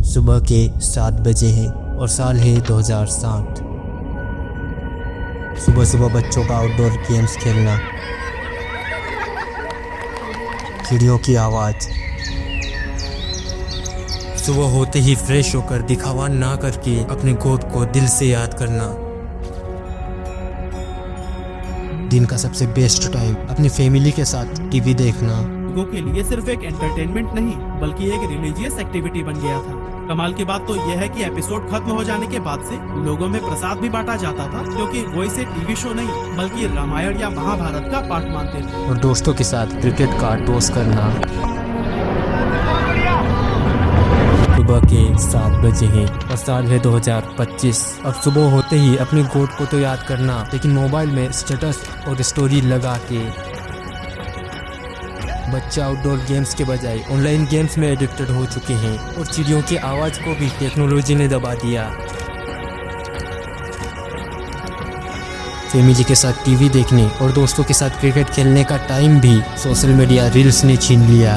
सुबह के 7 बजे हैं और साल है 2007। सुबह सुबह बच्चों का आउटडोर गेम्स खेलना, चिड़ियों की आवाज़, सुबह होते ही फ्रेश होकर दिखावा ना करके अपने गोद को दिल से याद करना, दिन का सबसे बेस्ट टाइम अपनी फैमिली के साथ टीवी देखना। लोगों के लिए सिर्फ एक एंटरटेनमेंट नहीं बल्कि एक रिलीजियस एक्टिविटी बन गया था। कमाल की बात तो यह है कि एपिसोड खत्म हो जाने के बाद से लोगों में प्रसाद भी बांटा जाता था, क्योंकि वो इसे टीवी शो नहीं बल्कि रामायण या महाभारत का पार्ट मानते थे। और दोस्तों के साथ क्रिकेट का टॉस करना। सुबह के 7 बजे हैं और साल है 2025। अब सुबह होते ही अपनी गोद को तो याद करना, लेकिन मोबाइल में स्टेटस और स्टोरी लगा के बच्चे आउटडोर गेम्स के बजाय ऑनलाइन गेम्स में एडिक्टेड हो चुके हैं और चिड़ियों की आवाज़ को भी टेक्नोलॉजी ने दबा दिया। फैमिली के साथ टीवी देखने और दोस्तों के साथ क्रिकेट खेलने का टाइम भी सोशल मीडिया रील्स ने छीन लिया।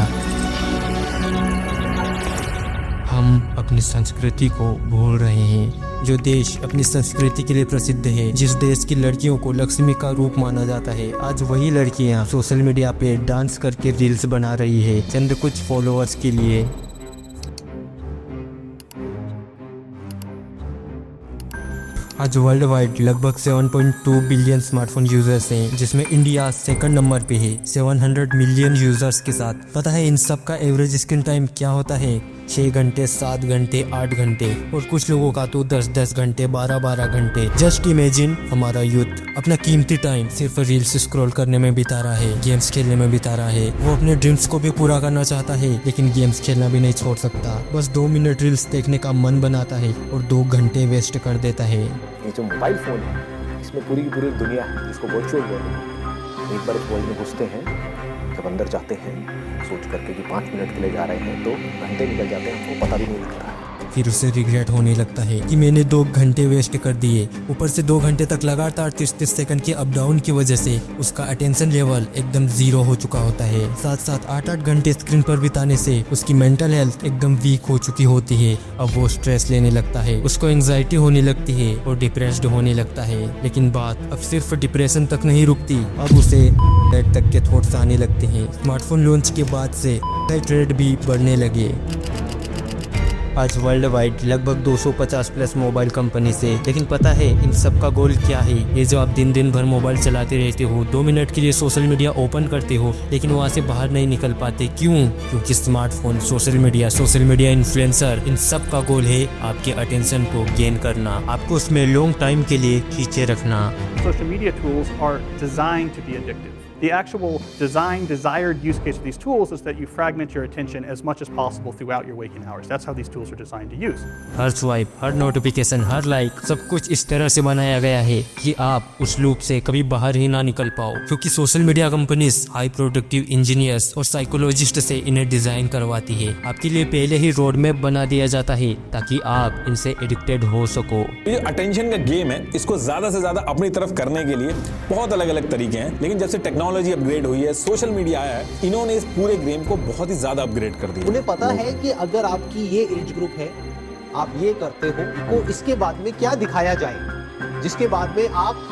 हम अपनी संस्कृति को भूल रहे हैं। जो देश अपनी संस्कृति के लिए प्रसिद्ध है, जिस देश की लड़कियों को लक्ष्मी का रूप माना जाता है, आज वही लड़कियां सोशल मीडिया पे डांस करके रील्स बना रही है चंद कुछ फॉलोअर्स के लिए। आज वर्ल्ड वाइड लगभग 7.2 बिलियन स्मार्टफोन यूजर्स हैं, जिसमें इंडिया सेकंड नंबर पे है 700 मिलियन यूजर्स के साथ। पता है इन सब का एवरेज स्क्रीन टाइम क्या होता है? 6 घंटे, 7 घंटे, 8 घंटे और कुछ लोगों का तो 10-10 घंटे, 12-12 घंटे। जस्ट इमेजिन, हमारा यूथ अपना कीमती टाइम सिर्फ रील्स स्क्रॉल करने में बिता रहा है, गेम्स खेलने में बिता रहा है। वो अपने ड्रीम्स को भी पूरा करना चाहता है, लेकिन गेम्स खेलना भी नहीं छोड़ सकता। बस 2 मिनट रील्स देखने का मन बनाता है और 2 घंटे वेस्ट कर देता है। ये जो मोबाइल फ़ोन है, इसमें पूरी की पूरी दुनिया है, जिसको वर्चुअल वर्ल्ड है। एक बार इस वर्ल्ड में घुसते हैं, जब अंदर जाते हैं सोच करके कि 5 मिनट के लिए जा रहे हैं, 2 घंटे निकल जाते हैं, हमको पता भी नहीं लगता है। फिर उसे रिग्रेट होने लगता है कि मैंने 2 घंटे वेस्ट कर दिए। ऊपर से 2 घंटे तक लगातार 30-30 सेकंड के अप डाउन की वजह से उसका अटेंशन लेवल एकदम 0 हो चुका होता है। साथ साथ 8-8 घंटे स्क्रीन पर बिताने से उसकी मेंटल हेल्थ एकदम वीक हो चुकी होती है। अब वो स्ट्रेस लेने लगता है, उसको एंजाइटी होने लगती है और डिप्रेस्ड होने लगता है। लेकिन बात अब सिर्फ डिप्रेशन तक नहीं रुकती, अब उसे डेथ तक के थॉट्स आने लगते हैं। स्मार्टफोन लॉन्च के बाद से ट्रेड भी बढ़ने लगे। आज वर्ल्ड वाइड लगभग 250 प्लस मोबाइल कंपनी से, लेकिन पता है इन सब का गोल क्या है? ये जो आप दिन भर मोबाइल चलाते रहते हो, 2 मिनट के लिए सोशल मीडिया ओपन करते हो, लेकिन वहाँ से बाहर नहीं निकल पाते। क्यों? क्योंकि स्मार्टफोन, सोशल मीडिया इन्फ्लुएंसर, इन सब का गोल है आपके अटेंशन को गेन करना, आपको उसमें लॉन्ग टाइम के लिए खींचे रखना। Social media tools are designed to be addictive. The actual desired use case of these tools is that you fragment your attention as much as possible throughout your waking hours. That's how these tools are designed to use. Her swipe, her notification, her like, सब कुछ इस तरह से बनाया गया है कि आप उस लूप से कभी बाहर ही ना निकल पाओ। क्योंकि social media companies high productive engineers और साइकोलॉजिस्ट से इन्हें डिजाइन करवाती है। आपके लिए पहले ही रोड मैप बना दिया जाता है ताकि आप इनसे एडिक्टेड हो सको। ये अटेंशन का गेम है, इसको ज्यादा से ज्यादा अपनी तरफ करने के लिए बहुत अलग अलग तरीके हैं, लेकिन जब से टेक्नोलॉजी अपग्रेड हुई है, सोशल मीडिया आया है, इन्होंने इस पूरे गेम को बहुत ही ज्यादा अपग्रेड कर दिया। उन्हें पता है कि अगर आपकी ये एज ग्रुप है, आप ये करते हो, तो इसके बाद में क्या दिखाया जाए, जिसके बाद में आप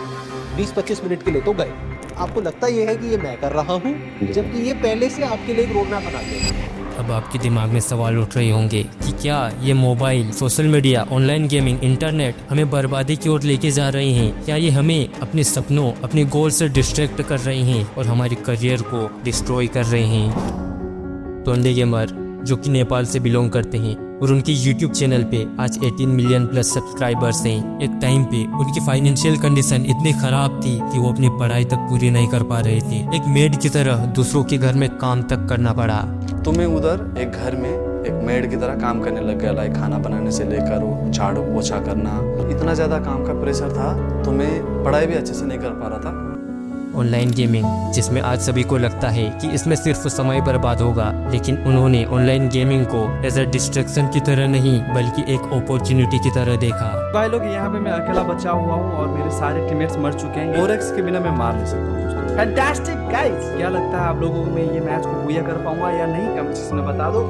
20-25 मिनट के लिए तो गए। आपको लगता ये है कि ये मैं कर रहा हूँ, जबकि ये पहले से आपके लिए एक रोड मैप बना दिया। अब आपके दिमाग में सवाल उठ रहे होंगे कि क्या ये mobile, social media, online gaming, internet हमें बर्बादी की ओर लेके जा रहे हैं? क्या ये हमें अपने सपनों, अपने गोल से डिस्ट्रैक्ट कर रहे हैं और हमारे करियर को डिस्ट्रॉय कर रहे हैं? टोंडे गेमर, जो कि नेपाल से बिलोंग करते हैं और उनके YouTube चैनल पे आज 18 मिलियन प्लस सब्सक्राइबर्स हैं। एक टाइम पे उनकी फाइनेंशियल कंडीशन इतनी खराब थी कि वो अपनी पढ़ाई तक पूरी नहीं कर पा रहे थे। एक मेड की तरह दूसरों के घर में काम तक करना पड़ा। तुम्हें उधर एक घर में एक मेड की तरह काम करने लग गया, लाइक खाना बनाने से लेकर वो झाड़ू पोछा करना। इतना ज़्यादा काम का प्रेशर था, तुम्हें पढ़ाई भी अच्छे से नहीं कर पा रहा था। ऑनलाइन गेमिंग, जिसमें आज सभी को लगता है कि इसमें सिर्फ समय बर्बाद होगा, लेकिन उन्होंने ऑनलाइन गेमिंग को एज अ डिस्ट्रैक्शन की तरह नहीं बल्कि एक अपॉर्चुनिटी की तरह देखा। भाई लोग, यहाँ पे मैं अकेला बचा हुआ हूँ और मेरे सारे टीममेट्स मर चुके हैं। ओरेक्स के बिना मैं मार नहीं सकता हूँ। फैंटास्टिक गाइस, क्या लगता है आप लोगों को मैं ये मैच को बुया कर पाऊंगा या नहीं? कमेंट सेक्शन में बता दो।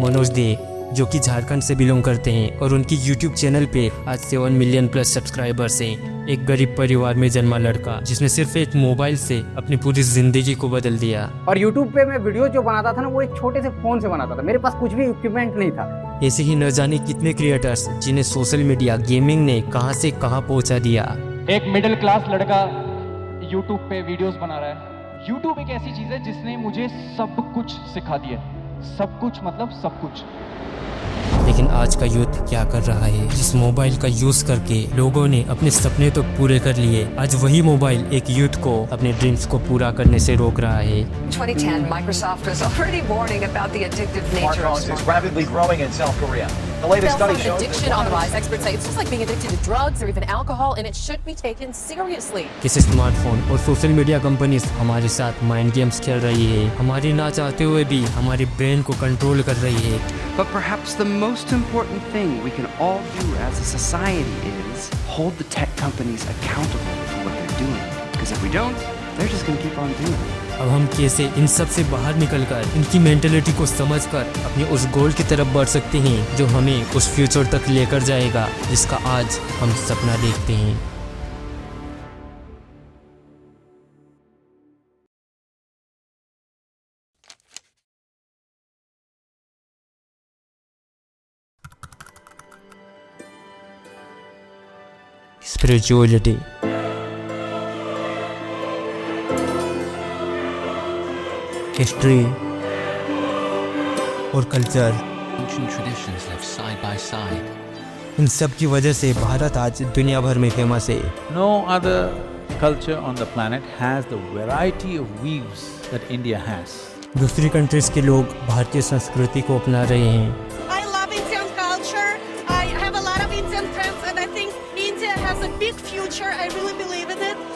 मनोज दे जो कि झारखंड से बिलोंग करते हैं और उनकी यूट्यूब चैनल पे आज 7 मिलियन प्लस सब्सक्राइबर्स हैं। एक गरीब परिवार में जन्मा लड़का जिसने सिर्फ एक मोबाइल से अपनी पूरी जिंदगी को बदल दिया। और यूट्यूब पे मैं वीडियो जो बनाता था ना, वो एक छोटे से फोन से बनाता था, मेरे पास कुछ भी इक्विपमेंट नहीं था। ऐसे ही न जाने कितने क्रिएटर्स जिन्हें सोशल मीडिया गेमिंग ने कहां से कहां पहुंचा दिया। एक मिडिल क्लास लड़का यूट्यूब पे वीडियोस बना रहा है। यूट्यूब एक ऐसी चीज है जिसने मुझे सब कुछ सिखा दिया, सब कुछ मतलब सब कुछ। लेकिन आज का यूथ क्या कर रहा है? जिस मोबाइल का यूज करके लोगों ने अपने सपने तो पूरे कर लिए, आज वही मोबाइल एक यूथ को अपने ड्रीम्स को पूरा करने से रोक रहा है। 2010, Microsoft was already warning about the addictive nature of smartphones is rapidly growing in South Korea. The latest study shows addiction on the rise. Experts say it's just like being addicted to drugs or even alcohol, and it should be taken seriously. किस smartphone और social media companies हमारे साथ mind games खेल रही है, हमारी ना चाहते हुए भी हमारे ब्रेन को कंट्रोल कर रही है। But perhaps the most important thing we can all do as a society is hold the tech companies accountable for what they're doing. Because if we don't, they're just going to keep on doing it. अब हम कैसे इन सब से बाहर निकलकर इनकी mentality को समझकर अपने उस गोल की तरफ बढ़ सकते हैं जो हमें उस फ्यूचर तक लेकर जाएगा जिसका आज हम सपना देखते हैं। स्पिरिचुअलिटी हिस्ट्री और कल्चर, इन सब की वजह से भारत आज दुनिया भर में फेमस है। No other culture on the planet has the variety of views that India has. दूसरी कंट्रीज के लोग भारतीय संस्कृति को अपना रहे हैं। I love Indian culture. I have a lot of Indian friends and I think India has a big future. I really believe in it.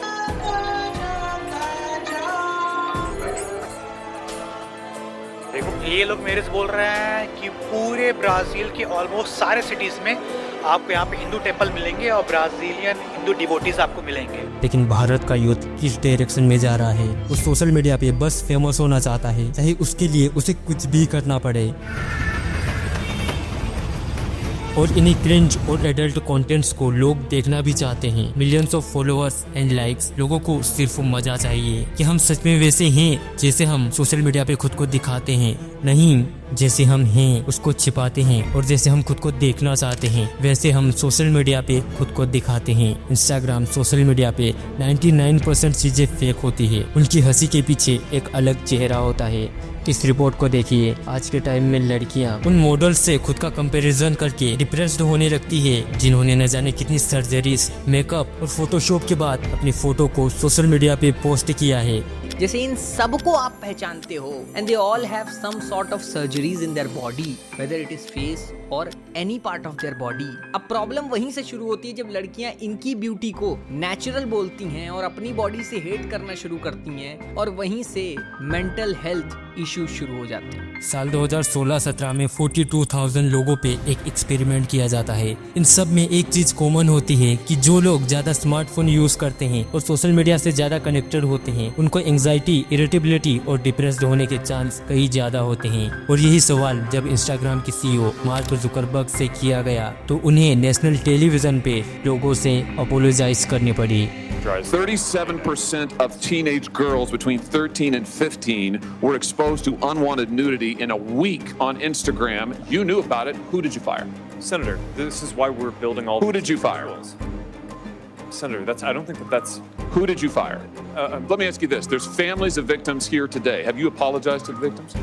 देखो, ये लोग मेरे से बोल रहे हैं कि पूरे ब्राज़ील के ऑलमोस्ट सारे सिटीज़ में आपको यहाँ पे हिंदू टेम्पल मिलेंगे और ब्राज़ीलियन हिंदू डिवोटीज आपको मिलेंगे। लेकिन भारत का यूथ किस डायरेक्शन में जा रहा है? वो सोशल मीडिया पे बस फेमस होना चाहता है, चाहे उसके लिए उसे कुछ भी करना पड़े। और इन्हीं क्रिंज और एडल्ट कंटेंट्स को लोग देखना भी चाहते हैं। Millions of followers and likes. लोगों को सिर्फ मजा चाहिए कि हम सच में वैसे हैं जैसे हम सोशल मीडिया पे खुद को दिखाते हैं, नहीं जैसे हम हैं उसको छिपाते हैं, और जैसे हम खुद को देखना चाहते हैं वैसे हम सोशल मीडिया पे खुद को दिखाते हैं। इंस्टाग्राम, सोशल मीडिया पे 99% चीजें फेक होती है। उनकी हंसी के पीछे एक अलग चेहरा होता है। इस रिपोर्ट को देखिए। आज के टाइम में लड़कियां उन मॉडल्स से खुद का कंपैरिजन करके डिप्रेस्ड होने लगती है जिन्होंने न जाने कितनी सर्जरीज, मेकअप और फोटोशॉप के बाद अपनी फोटो को सोशल मीडिया पे पोस्ट किया है। जैसे इन सबको आप पहचानते हो, and they all have some sort of surgeries in their body, whether it is face और any part of their body. अब प्रॉब्लम वहीं से शुरू होती है जब लड़कियां इनकी ब्यूटी को नेचुरल बोलती हैं और अपनी बॉडी से हेट करना शुरू करती हैं, और वहीं से मेंटल हेल्थ इश्यूज शुरू हो जाते हैं। साल 2016-17 में 42,000 लोगों पे एक एक्सपेरिमेंट किया जाता है। इन सब में एक चीज कॉमन होती है कि जो लोग ज्यादा स्मार्टफोन यूज करते हैं और सोशल मीडिया से ज्यादा कनेक्टेड होते हैं, उनको एंजाइटी, इरिटेबिलिटी और डिप्रेस्ड होने के चांस कई ज्यादा होते हैं। और यही सवाल जब इंस्टाग्राम के CEO मार्क जुकरबर्ग से किया गया तो उन्हें नेशनल टेलीविजन पे लोगों से अपोलोजाइज करनी पड़ी। 37% of teenage girls between 13 and 15 were exposed to unwanted nudity in a week on Instagram. You knew about it. Who did you fire? Senator, this is why we're building all. Who did you fire? Senator, I don't think that's. Who did you fire? Let me ask you this. There's families of victims here today. Have you apologized to the victims?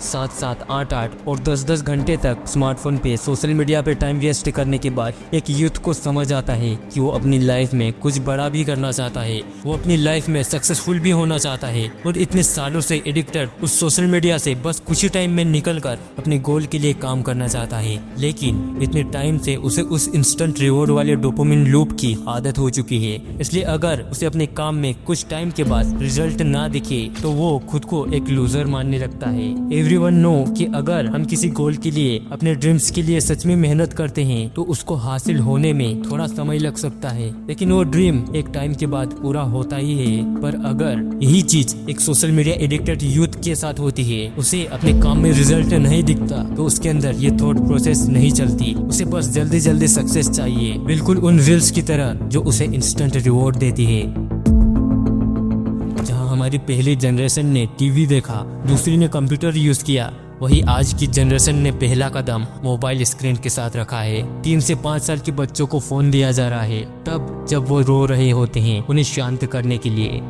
7-7, 8-8 और 10-10 घंटे तक smartphone पे social media पे time waste करने के बाद एक youth को समझ आता है कि वो अपनी लाइफ में कुछ बड़ा भी करना चाहता है, वो अपनी लाइफ में सक्सेसफुल भी होना चाहता है, और इतने सालों से एडिक्टेड उस सोशल मीडिया से बस कुछ ही टाइम में निकलकर अपने गोल के लिए काम करना चाहता है। लेकिन इतने टाइम से उसे उस इंस्टेंट रिवॉर्ड वाले डोपामिन लूप की आदत हो चुकी है। इसलिए अगर उसे अपने काम में कुछ टाइम के बाद रिजल्ट ना दिखे तो वो खुद को एक लूजर मानने लगता है। एवरीवन नो कि अगर हम किसी गोल के लिए, अपने ड्रीम्स के लिए सच में मेहनत करते हैं तो उसको हासिल होने में थोड़ा समय लग सकता है, लेकिन वो ड्रीम एक टाइम के बाद पूरा होता ही है। पर अगर यही चीज एक सोशल मीडिया एडिक्टेड यूथ के साथ होती है, उसे अपने काम में रिजल्ट नहीं दिखता तो उसके अंदर ये थॉट प्रोसेस नहीं चलती। उसे बस जल्दी जल्दी सक्सेस चाहिए, बिल्कुल उन रील्स की तरह जो उसे इंस्टेंट रिवॉर्ड देती है। जहां हमारी पहली जनरेशन ने टीवी देखा, दूसरी ने कंप्यूटर यूज किया, वही आज की जनरेशन ने पहला कदम मोबाइल स्क्रीन के साथ रखा है। 3 से 5 साल के बच्चों को फोन दिया जा रहा है, तब जब वो रो रहे होते हैं उन्हें शांत करने के लिए।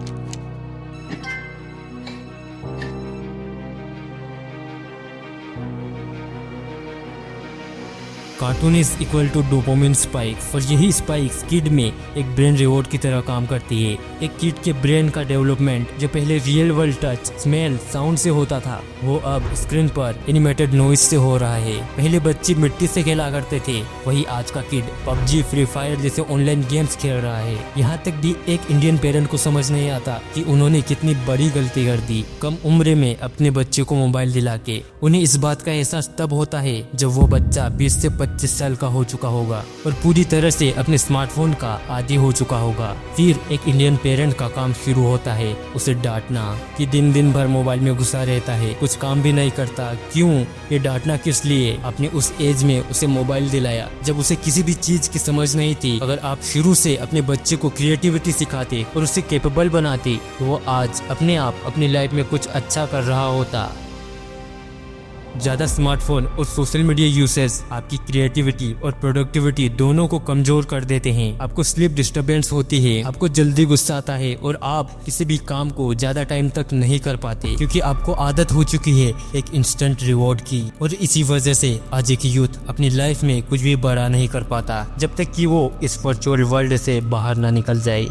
Cartoon is equal to dopamine spikes, और यही स्पाइक्स किड में एक ब्रेन रिवॉर्ड की तरह काम करती है। एक किड के ब्रेन का डेवलपमेंट जो पहले real world touch, smell, sound से होता था, वो अब स्क्रीन पर एनिमेटेड नॉइज से हो रहा है। पहले बच्चे मिट्टी से खेला करते थे, वही आज का किड पबजी, फ्री फायर जैसे ऑनलाइन गेम्स खेल रहा है। यहाँ तक भी एक इंडियन पेरेंट को समझ नहीं आता कि उन्होंने कितनी बड़ी गलती कर दी कम उम्र में अपने बच्चे को मोबाइल दिला के। उन्हें इस बात का एहसास तब होता है जब वो बच्चा 20 से 25 साल का हो चुका होगा और पूरी तरह से अपने स्मार्टफोन का आदी हो चुका होगा। फिर एक इंडियन पेरेंट का काम शुरू होता है उसे डांटना कि दिन दिन भर मोबाइल में घुसा रहता है, कुछ काम भी नहीं करता, क्यों? ये डांटना किस लिए? आपने उस एज में उसे मोबाइल दिलाया जब उसे किसी भी चीज की समझ नहीं थी। अगर आप शुरू से अपने बच्चे को क्रिएटिविटी सिखाते और उसे कैपेबल बनाते तो वो आज अपने आप अपनी लाइफ में कुछ अच्छा कर रहा होता। ज़्यादा स्मार्टफोन और सोशल मीडिया यूसेज आपकी क्रिएटिविटी और प्रोडक्टिविटी दोनों को कमजोर कर देते हैं। आपको स्लीप डिस्टर्बेंस होती है, आपको जल्दी गुस्सा आता है और आप किसी भी काम को ज़्यादा टाइम तक नहीं कर पाते क्योंकि आपको आदत हो चुकी है एक इंस्टेंट रिवॉर्ड की। और इसी वजह से आज एक यूथ अपनी लाइफ में कुछ भी बड़ा नहीं कर पाता जब तक कि वो इस वर्चुअल वर्ल्ड से बाहर ना निकल जाए।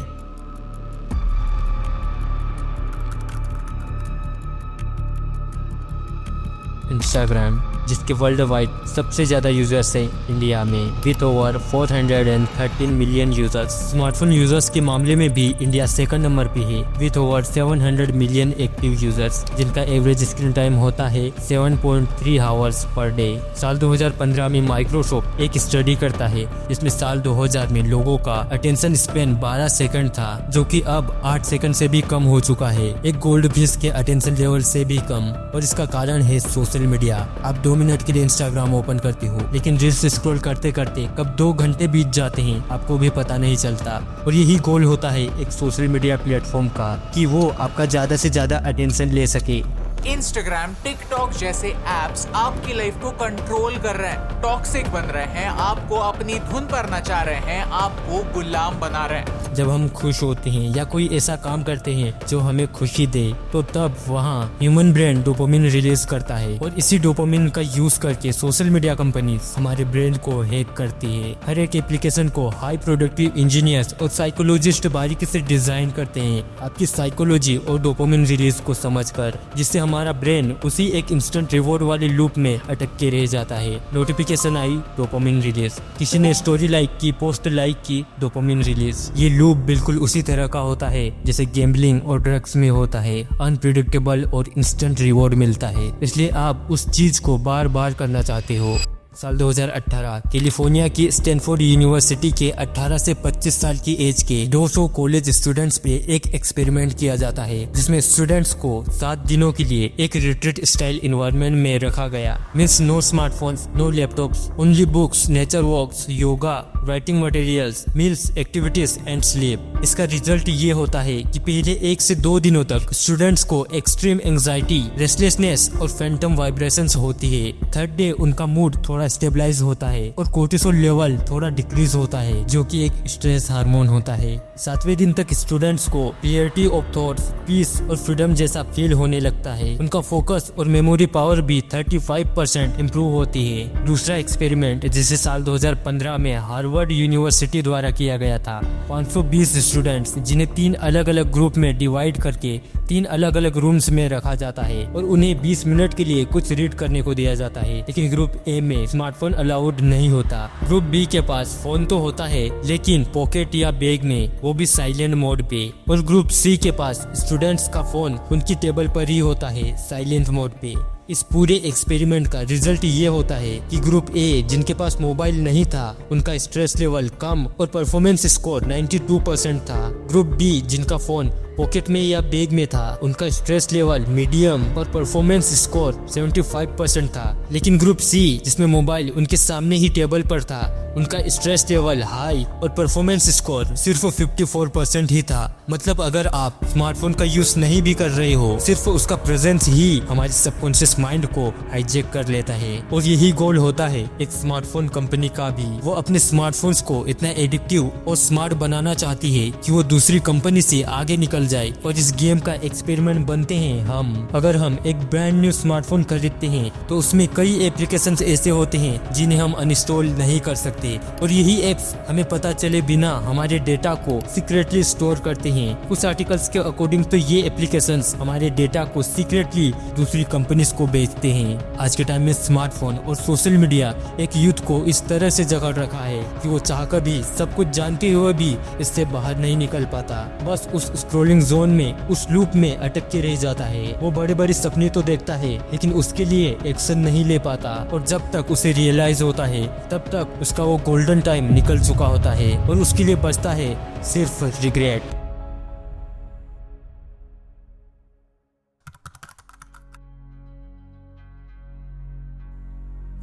इंस्टाग्राम, जिसके वर्ल्ड वाइड सबसे ज़्यादा यूजर्स हैं इंडिया में with over 413 million users. Smartphone users के मामले में भी इंडिया सेकंड नंबर पे है with over 700 million active users, जिनका एवरेज स्क्रीन टाइम होता है 7.3 आवर्स पर डे। साल 2015 में माइक्रोसॉफ्ट एक स्टडी करता है जिसमें साल 2000 में लोगों का अटेंशन स्पेन 12 सेकंड था, जो कि अब 8 सेकंड से भी कम हो चुका है, एक गोल्ड फिश के अटेंशन लेवल से भी कम। और इसका कारण है सोशल मीडिया। आप 2 मिनट के लिए इंस्टाग्राम ओपन करते हो, लेकिन रील्स स्क्रॉल करते करते कब 2 घंटे बीत जाते हैं आपको भी पता नहीं चलता। और यही गोल होता है एक सोशल मीडिया प्लेटफॉर्म का कि वो आपका ज्यादा से ज्यादा अटेंशन ले सके। इंस्टाग्राम, टिकटॉक जैसे एप्स आपकी लाइफ को कंट्रोल कर रहे हैं, टॉक्सिक बन रहे हैं, आपको अपनी धुन पर नचा रहे हैं, आपको गुलाम बना रहे हैं। जब हम खुश होते हैं या कोई ऐसा काम करते हैं जो हमें खुशी दे तो तब वहाँ ह्यूमन ब्रेन डोपामिन रिलीज करता है और इसी डोपामिन का यूज करके सोशल मीडिया कंपनीज हमारे ब्रेन को हैक करती है। हर एक एप्लीकेशन को हाई प्रोडक्टिव इंजीनियर्स और साइकोलॉजिस्ट बारीकी से डिजाइन करते हैं आपकी साइकोलॉजी और डोपामिन रिलीज को समझकर, जिससे हमारा ब्रेन उसी एक इंस्टेंट रिवॉर्ड वाले लूप में अटक के रह जाता है। नोटिफिकेशन आई, डोपामिन रिलीज, किसी ने स्टोरी लाइक की, पोस्ट लाइक की, डोपामिन रिलीज। ये लूप बिल्कुल उसी तरह का होता है जैसे गैम्बलिंग और ड्रग्स में होता है, अनप्रिडिक्टेबल और इंस्टेंट रिवॉर्ड मिलता है, इसलिए आप उस चीज को बार बार करना चाहते हो। साल 2018 कैलिफोर्निया की स्टैनफोर्ड यूनिवर्सिटी के 18 से 25 साल की एज के 200 कॉलेज स्टूडेंट्स पे एक एक्सपेरिमेंट किया जाता है जिसमें स्टूडेंट्स को 7 दिनों के लिए एक रिट्रीट स्टाइल इन्वायरमेंट में रखा गया। Means no smartphones, no laptops, only books, nature walks, yoga, writing materials, meals, activities and sleep. इसका रिजल्ट ये होता है कि पहले 1 से 2 दिनों तक स्टूडेंट्स को एक्सट्रीम एंजाइटी, रेस्टलेसनेस और फैंटम वाइब्रेशंस होती है। 3rd डे उनका मूड थोड़ा स्टेबलाइज होता है और कोर्टिसोल लेवल थोड़ा डिक्रीज होता है जो कि एक स्ट्रेस हार्मोन होता है। 7वें दिन तक स्टूडेंट्स को क्लियरिटी ऑफ थॉट्स, पीस और फ्रीडम जैसा फील होने लगता है। उनका फोकस और मेमोरी पावर भी 35% इम्प्रूव होती है। दूसरा एक्सपेरिमेंट जिसे साल 2015 में हार्वर्ड यूनिवर्सिटी द्वारा किया गया था, 520 स्टूडेंट्स जिन्हें 3 अलग अलग ग्रुप में डिवाइड करके 3 अलग अलग रूम्स में रखा जाता है और उन्हें 20 मिनट के लिए कुछ रीड करने को दिया जाता है, लेकिन ग्रुप ए में स्मार्टफोन अलाउड नहीं होता। ग्रुप बी के पास फोन तो होता है लेकिन पॉकेट या बैग में, वो भी साइलेंट मोड पे। और ग्रुप सी के पास स्टूडेंट्स का फोन उनकी टेबल पर ही होता है, साइलेंट मोड पे। इस पूरे एक्सपेरिमेंट का रिजल्ट ये होता है कि ग्रुप ए जिनके पास मोबाइल नहीं था उनका स्ट्रेस लेवल कम और परफॉर्मेंस स्कोर 92% था। ग्रुप बी जिनका फोन पॉकेट में या बैग में था उनका स्ट्रेस लेवल मीडियम और परफॉर्मेंस स्कोर 75% था। लेकिन ग्रुप सी जिसमें मोबाइल उनके सामने ही टेबल पर था उनका स्ट्रेस लेवल हाई और परफॉर्मेंस स्कोर सिर्फ 54% ही था। मतलब अगर आप स्मार्टफोन का यूज नहीं भी कर रहे हो, सिर्फ उसका प्रेजेंस ही हमारे सबकॉन्शियस माइंड को हाईजैक कर लेता है। और यही गोल होता है एक स्मार्टफोन कंपनी का भी। वो अपने स्मार्टफोन्स को इतना एडिक्टिव और स्मार्ट बनाना चाहती है कि वो दूसरी कंपनी से आगे निकल जाए। और इस गेम का एक्सपेरिमेंट बनते हैं हम। अगर हम एक ब्रांड न्यू स्मार्टफोन खरीदते हैं तो उसमें कई एप्लीकेशंस ऐसे होते हैं जिन्हें हम अनइंस्टॉल नहीं कर सकते, और यही एप्स हमें पता चले बिना हमारे डेटा को सीक्रेटली स्टोर करते हैं। कुछ आर्टिकल्स के अकॉर्डिंग तो ये एप्लीकेशंस हमारे डेटा को सीक्रेटली दूसरी कंपनीज को बेचते हैं। आज के टाइम में स्मार्टफोन और सोशल मीडिया एक यूथ को इस तरह से जकड़ रखा है कि वो चाहकर भी सब कुछ जानते हुए भी इससे बाहर नहीं निकल पाता। बस उस स्क्रोलिंग जोन में, उस लूप में अटक के रह जाता है। वो बड़े बड़े सपने तो देखता है लेकिन उसके लिए एक्शन नहीं ले पाता, और जब तक उसे रियलाइज होता है तब तक उसका वो गोल्डन टाइम निकल चुका होता है और उसके लिए बचता है सिर्फ रिग्रेट।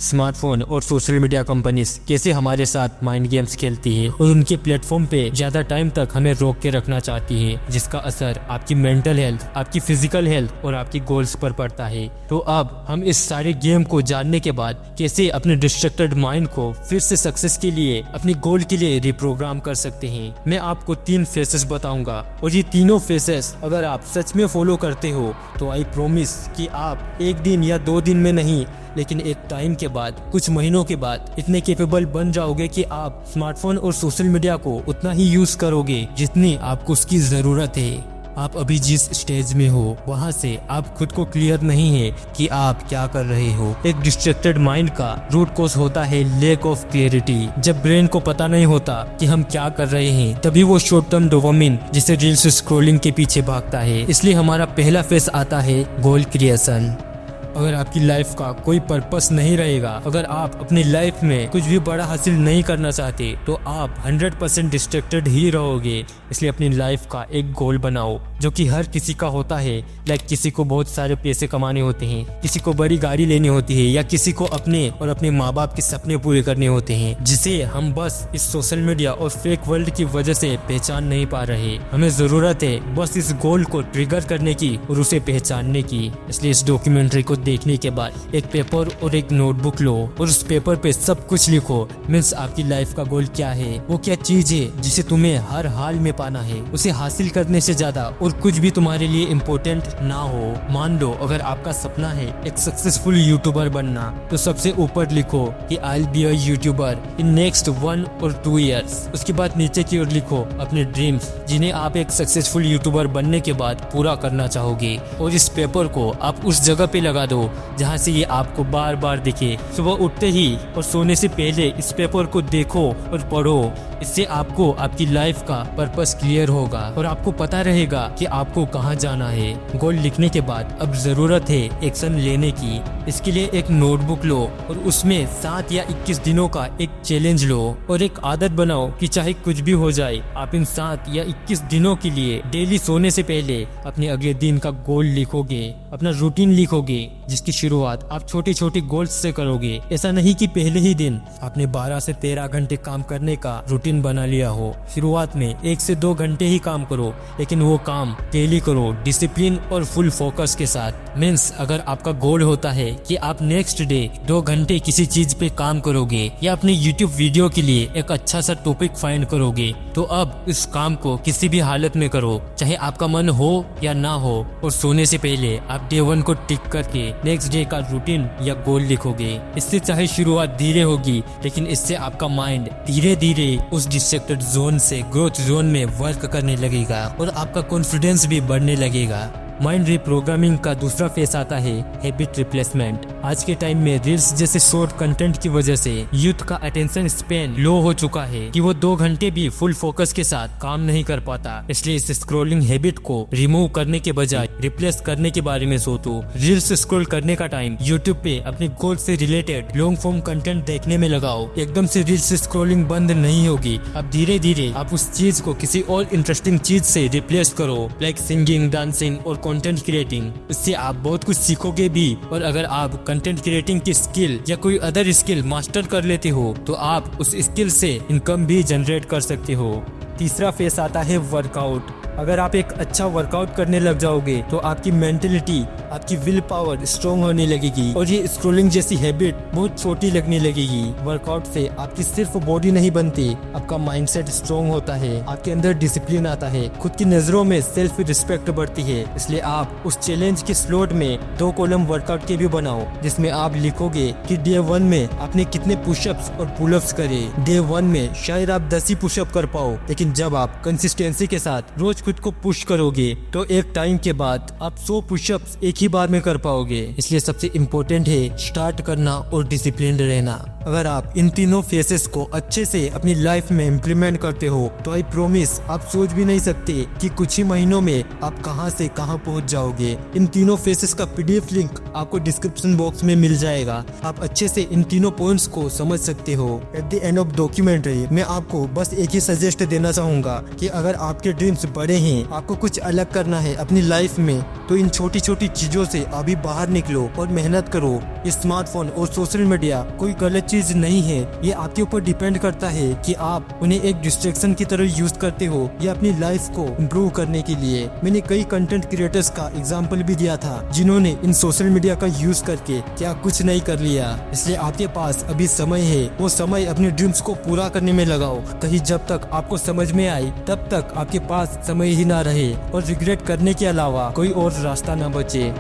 स्मार्टफोन और सोशल मीडिया कंपनीज कैसे हमारे साथ माइंड गेम्स खेलती है और उनके प्लेटफॉर्म पे ज्यादा टाइम तक हमें रोक के रखना चाहती है, जिसका असर आपकी मेंटल हेल्थ, आपकी फिजिकल हेल्थ और आपकी गोल्स पर पड़ता है। तो अब हम इस सारे गेम को जानने के बाद कैसे अपने डिस्ट्रैक्टेड माइंड को फिर से सक्सेस के लिए, अपनी गोल के लिए रिप्रोग्राम कर सकते हैं। मैं आपको 3 फेसेस बताऊंगा और ये तीनों फेसेस अगर आप सच में फॉलो करते हो तो आई प्रॉमिस कि आप एक दिन या 2 दिन में नहीं लेकिन एक टाइम के बाद, कुछ महीनों के बाद इतने कैपेबल बन जाओगे कि आप स्मार्टफोन और सोशल मीडिया को उतना ही यूज करोगे जितनी आपको उसकी जरूरत है। आप अभी जिस स्टेज में हो वहाँ से आप खुद को क्लियर नहीं है कि आप क्या कर रहे हो। एक डिस्ट्रैक्टेड माइंड का रूट कॉज होता है लेक ऑफ क्लियरिटी। जब ब्रेन को पता नहीं होता कि हम क्या कर रहे हैं तभी वो शॉर्ट टर्म डोपामिन जिसे रील्स स्क्रॉलिंग के पीछे भागता है। इसलिए हमारा पहला फेस आता है गोल क्रिएशन। अगर आपकी लाइफ का कोई पर्पस नहीं रहेगा, अगर आप अपनी लाइफ में कुछ भी बड़ा हासिल नहीं करना चाहते तो आप 100% डिस्ट्रैक्टेड ही रहोगे। इसलिए अपनी लाइफ का एक गोल बनाओ जो कि हर किसी का होता है। लाइक किसी को बहुत सारे पैसे कमाने होते हैं, किसी को बड़ी गाड़ी लेनी होती है, या किसी को अपने और अपने माँ बाप के सपने पूरे करने होते हैं, जिसे हम बस इस सोशल मीडिया और फेक वर्ल्ड की वजह से पहचान नहीं पा रहे। हमें जरूरत है बस इस गोल को ट्रिगर करने की और उसे पहचानने की। इसलिए इस डॉक्यूमेंट्री को देखने के बाद एक पेपर और एक नोटबुक लो और उस पेपर पे सब कुछ लिखो। मीन्स आपकी लाइफ का गोल क्या है, वो क्या चीज है जिसे तुम्हें हर हाल में पाना है। उसे हासिल करने से ज्यादा और कुछ भी तुम्हारे लिए इम्पोर्टेंट ना हो। मान लो अगर आपका सपना है एक सक्सेसफुल यूट्यूबर बनना तो सबसे ऊपर लिखो कि I will be a YouTuber in next 1 or 2 years। उसके बाद नीचे की ओर लिखो अपने ड्रीम्स जिन्हें आप एक सक्सेसफुल यूट्यूबर बनने के बाद पूरा करना चाहोगे। और इस पेपर को आप उस जगह पे लगा दो जहाँ से ये आपको बार बार दिखे। सुबह उठते ही और सोने से पहले इस पेपर को देखो और पढ़ो। इससे आपको आपकी लाइफ का पर्पस क्लियर होगा और आपको पता रहेगा कि आपको कहाँ जाना है। गोल लिखने के बाद अब जरूरत है एक्शन लेने की। इसके लिए एक नोटबुक लो और उसमें 7 या 21 दिनों का एक चैलेंज लो और एक आदत बनाओ कि चाहे कुछ भी हो जाए आप इन 7 या 21 दिनों के लिए डेली सोने से पहले अपने अगले दिन का गोल लिखोगे, अपना रूटीन लिखोगे, जिसकी शुरुआत आप छोटे छोटे गोल्स से करोगे। ऐसा नहीं कि पहले ही दिन आपने 12 से 13 घंटे काम करने का रूटीन बना लिया हो। शुरुआत में 1 से 2 घंटे ही काम करो, लेकिन वो काम डेली करो, डिसिप्लिन और फुल फोकस के साथ। मीन्स अगर आपका गोल होता है कि आप नेक्स्ट डे 2 घंटे किसी चीज पे काम करोगे या अपने YouTube वीडियो के लिए एक अच्छा सा टॉपिक फाइंड करोगे, तो अब इस काम को किसी भी हालत में करो, चाहे आपका मन हो या ना हो। और सोने से पहले आप डे 1 को टिक करके नेक्स्ट डे का रूटीन या गोल लिखोगे। इससे चाहे शुरुआत धीरे होगी, लेकिन इससे आपका माइंड धीरे धीरे उस डिस्ट्रैक्टेड जोन से ग्रोथ जोन में वर्क करने लगेगा और आपका कॉन्फिडेंस भी बढ़ने लगेगा। माइंड रिप्रोग्रामिंग का दूसरा फेस आता है हैबिट रिप्लेसमेंट। आज के टाइम में रील्स जैसे शॉर्ट कंटेंट की वजह से यूथ का अटेंशन स्पैन लो हो चुका है कि वो 2 घंटे भी फुल फोकस के साथ काम नहीं कर पाता। इसलिए इस स्क्रॉलिंग हैबिट को रिमूव करने के बजाय रिप्लेस करने के बारे में सोचो। रील्स स्क्रॉल करने का टाइम यूट्यूब पे अपने गोल से रिलेटेड लॉन्ग फॉर्म कंटेंट देखने में लगाओ। एकदम से रील्स स्क्रॉलिंग बंद नहीं होगी। अब धीरे धीरे आप उस चीज को किसी और इंटरेस्टिंग चीज से रिप्लेस करो, लाइक सिंगिंग, डांसिंग और कंटेंट क्रिएटिंग। इससे आप बहुत कुछ सीखोगे भी। और अगर आप कंटेंट क्रिएटिंग की स्किल या कोई अदर स्किल मास्टर कर लेते हो तो आप उस स्किल से इनकम भी जनरेट कर सकते हो। तीसरा फेस आता है वर्कआउट। अगर आप एक अच्छा वर्कआउट करने लग जाओगे तो आपकी मेंटलिटी, आपकी विल पावर स्ट्रॉन्ग होने लगेगी और ये स्क्रॉलिंग जैसी हैबिट बहुत छोटी लगने लगेगी। वर्कआउट से आपकी सिर्फ बॉडी नहीं बनती, आपका माइंडसेट स्ट्रॉन्ग होता है, आपके अंदर डिसिप्लिन आता है, खुद की नजरों में सेल्फ रिस्पेक्ट बढ़ती है। इसलिए आप उस चैलेंज के स्लॉट में 2 कॉलम वर्कआउट के भी बनाओ, जिसमें आप लिखोगे कि डे 1 में आपने कितने पुशअप्स और पुलअप्स करे। डे 1 में शायद आप 10 ही पुशअप कर पाओ, लेकिन जब आप कंसिस्टेंसी के साथ रोज खुद को पुश करोगे तो एक टाइम के बाद आप 100 पुशअप्स एक ही बार में कर पाओगे। इसलिए सबसे इम्पोर्टेंट है स्टार्ट करना और डिसिप्लिन रहना। अगर आप इन तीनों फेसेस को अच्छे से अपनी लाइफ में इम्प्लीमेंट करते हो तो आई प्रॉमिस आप सोच भी नहीं सकते कि कुछ ही महीनों में आप कहां से कहां पहुंच जाओगे। इन तीनों फेसेस का PDF लिंक आपको डिस्क्रिप्शन बॉक्स में मिल जाएगा। आप अच्छे से इन तीनों पॉइंट्स को समझ सकते हो। At the end of documentary मैं आपको बस एक ही सजेस्ट देना चाहूंगा कि अगर आपके ड्रीम्स बड़े हैं, आपको कुछ अलग करना है अपनी लाइफ में, तो इन छोटी छोटी चीजों से अभी बाहर निकलो और मेहनत करो। ये स्मार्टफोन और सोशल मीडिया कोई गलत चीज नहीं है। ये आपके ऊपर डिपेंड करता है कि आप उन्हें एक डिस्ट्रैक्शन की तरह यूज करते हो या अपनी लाइफ को इम्प्रूव करने के लिए। मैंने कई कंटेंट क्रिएटर्स का एग्जाम्पल भी दिया था जिन्होंने इन सोशल मीडिया का यूज करके क्या कुछ नहीं कर लिया। इसलिए आपके पास अभी समय है, वो समय अपने ड्रीम्स को पूरा करने में लगाओ। कहीं जब तक आपको समझ में आए तब तक आपके पास समय ही ना रहे और रिग्रेट करने के अलावा कोई और रास्ता ना बचे।